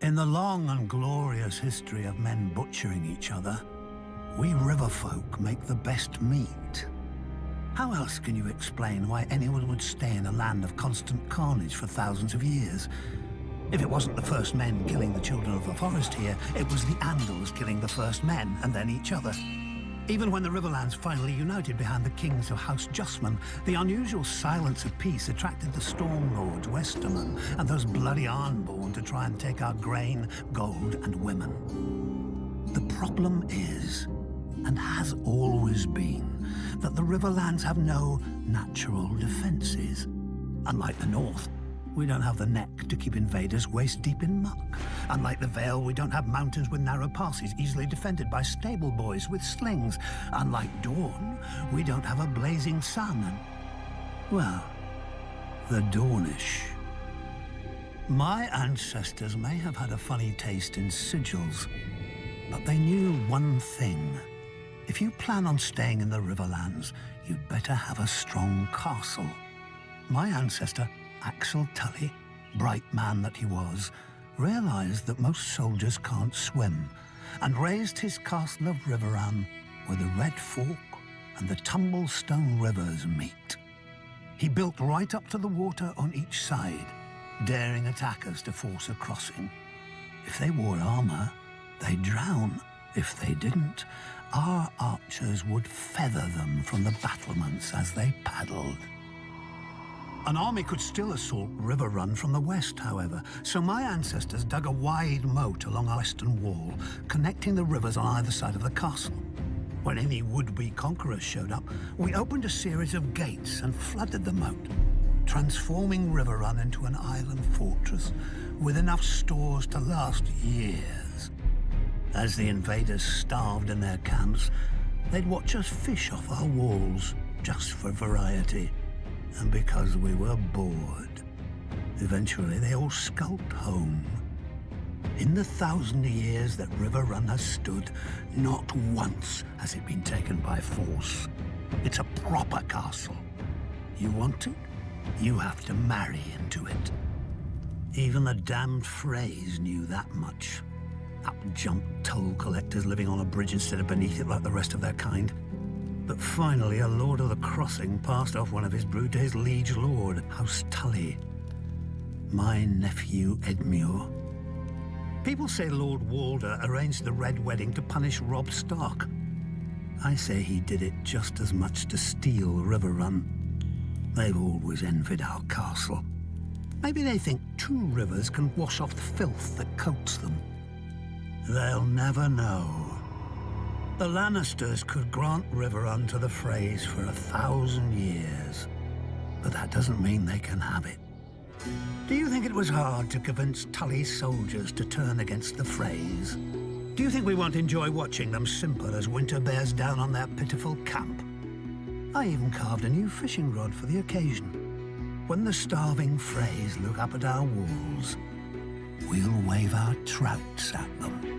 In the long and glorious history of men butchering each other, we river folk make the best meat. How else can you explain why anyone would stay in a land of constant carnage for thousands of years? If it wasn't the first men killing the children of the forest here, it was the Andals killing the first men and then each other. Even when the Riverlands finally united behind the kings of House Justman, the unusual silence of peace attracted the Storm Lords, Westermen, and those bloody Arnborn to try and take our grain, gold, and women. The problem is, and has always been, that the Riverlands have no natural defences. Unlike the North, we don't have the neck to keep invaders waist-deep in muck. Unlike the Vale, we don't have mountains with narrow passes easily defended by stable boys with slings. Unlike Dawn, we don't have a blazing sun and, well, the Dornish. My ancestors may have had a funny taste in sigils, but they knew one thing. If you plan on staying in the Riverlands, you'd better have a strong castle. My ancestor, Axel Tully, bright man that he was, realized that most soldiers can't swim and raised his castle of Riverrun where the Red Fork and the Tumblestone rivers meet. He built right up to the water on each side, daring attackers to force a crossing. If they wore armor, they'd drown. If they didn't, our archers would feather them from the battlements as they paddled. An army could still assault Riverrun from the west, however, so my ancestors dug a wide moat along our western wall, connecting the rivers on either side of the castle. When any would-be conquerors showed up, we opened a series of gates and flooded the moat, transforming Riverrun into an island fortress with enough stores to last years. As the invaders starved in their camps, they'd watch us fish off our walls, just for variety. And because we were bored, eventually they all skulked home. In the 1,000 years that Riverrun has stood, not once has it been taken by force. It's a proper castle. You want it? You have to marry into it. Even the damned Freys knew that much. Up-jumped toll collectors living on a bridge instead of beneath it like the rest of their kind. But finally, a Lord of the Crossing passed off one of his brood to his liege lord, House Tully, my nephew Edmure. People say Lord Walder arranged the Red Wedding to punish Robb Stark. I say he did it just as much to steal Riverrun. They've always envied our castle. Maybe they think 2 rivers can wash off the filth that coats them. They'll never know. The Lannisters could grant Riverrun to the Freys for 1,000 years, but that doesn't mean they can have it. Do you think it was hard to convince Tully's soldiers to turn against the Freys? Do you think we won't enjoy watching them simper as winter bears down on their pitiful camp? I even carved a new fishing rod for the occasion. When the starving Freys look up at our walls, we'll wave our trouts at them.